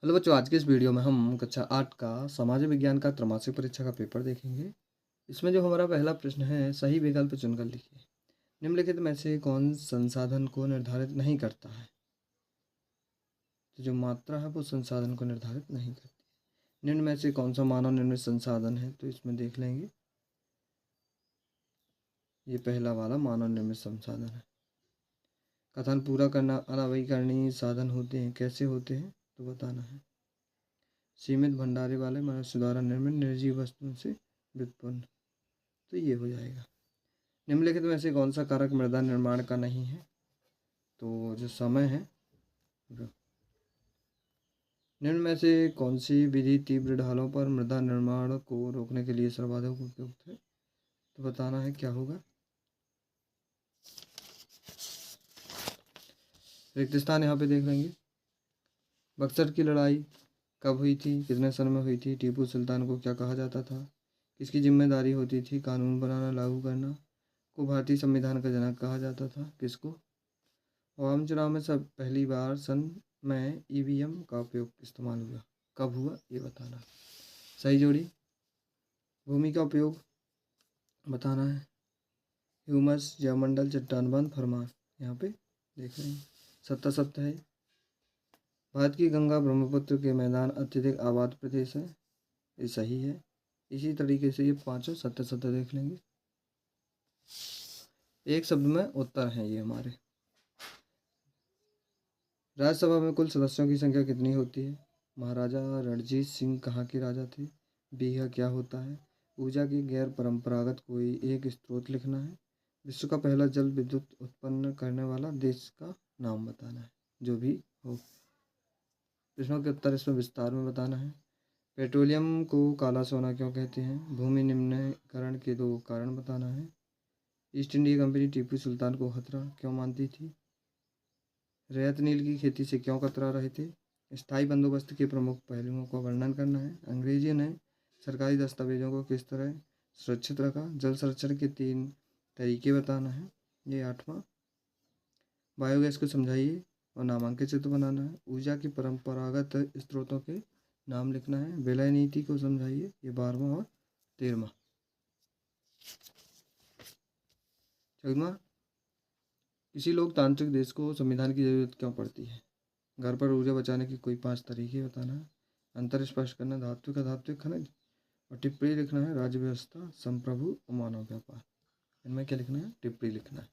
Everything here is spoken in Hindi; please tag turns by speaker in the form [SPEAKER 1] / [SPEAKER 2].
[SPEAKER 1] हेलो बच्चों, आज के इस वीडियो में हम कक्षा 8 का सामाजिक विज्ञान का त्रैमासिक परीक्षा का पेपर देखेंगे। इसमें जो हमारा पहला प्रश्न है, सही विकल्प चुनकर लिखिए। निम्नलिखित में से कौन संसाधन को निर्धारित नहीं करता है? तो जो मात्रा है वो संसाधन को निर्धारित नहीं करती। निम्न में से कौन सा मानव निर्मित संसाधन है? तो इसमें देख लेंगे, ये पहला वाला मानव निर्मित संसाधन है। कथन पूरा करना अनवीकरणीय साधन होते हैं, कैसे होते हैं तो बताना है। सीमित भंडारे वाले मनुष्य द्वारा निर्मित निर्जीव वस्तुओं से व्युत्पन्न, तो ये हो जाएगा। निम्नलिखित में से कौन सा कारक मृदा निर्माण का नहीं है? तो जो समय है। निम्न में से कौन सी विधि तीव्र ढालों पर मृदा निर्माण को रोकने के लिए सर्वाधिक उपयुक्त है? तो बताना है क्या होगा। रिक्त स्थान यहाँ पे देख लेंगे। बक्सर की लड़ाई कब हुई थी, कितने सन में हुई थी, टीपू सुल्तान को क्या कहा जाता था, किसकी जिम्मेदारी होती थी कानून बनाना लागू करना, को भारतीय संविधान का जनक कहा जाता था, किसको। आम चुनाव में सब पहली बार सन में ईवीएम का उपयोग इस्तेमाल हुआ, कब हुआ ये बताना। सही जोड़ी। भूमि का उपयोग बताना है। ह्यूमस, जयमंडल, चट्टान बंध, फरमान, यहाँ पे देख रहे हैं। सत्ता सप्त है। भारत की गंगा ब्रह्मपुत्र के मैदान अत्यधिक आबाद प्रदेश है, ये सही है। इसी तरीके से ये पांचों सत्य सत्य देख लेंगे। एक शब्द में उत्तर है ये हमारे। राज्यसभा में कुल सदस्यों की संख्या कितनी होती है? महाराजा रणजीत सिंह कहाँ के राजा थे? बीहा क्या होता है? ऊर्जा की गैर परंपरागत कोई एक स्रोत लिखना है। विश्व का पहला जल विद्युत उत्पन्न करने वाला देश का नाम बताना है, जो भी हो। प्रश्नों के उत्तर इसमें विस्तार में बताना है। पेट्रोलियम को काला सोना क्यों कहते हैं? भूमि निम्नीकरण के दो कारण बताना है। East India company Tipu Sultan को खतरा क्यों मानती थी? रैयत नील की खेती से क्यों कतरा रहे थे? स्थायी बंदोबस्त के प्रमुख पहलुओं का वर्णन करना है। अंग्रेजी ने सरकारी दस्तावेजों को किस तरह सुरक्षित रखा? जल संरक्षण के 3 तरीके बताना है। ये 8वां। बायोगैस को समझाइए और नामांकित चित्र बनाना है। ऊर्जा की परंपरागत स्रोतों के नाम लिखना है। विलय नीति को समझाइए, ये 12वां और 13वां। 14वां, किसी लोकतांत्रिक देश को संविधान की जरूरत क्यों पड़ती है? घर पर ऊर्जा बचाने के कोई 5 तरीके बताना है। अंतर स्पष्ट करना, धात्विक अधात्विक खनिज, और टिप्पणी लिखना है। राज्य व्यवस्था, संप्रभु और मानव व्यापार, इनमें क्या लिखना है? टिप्पणी लिखना है।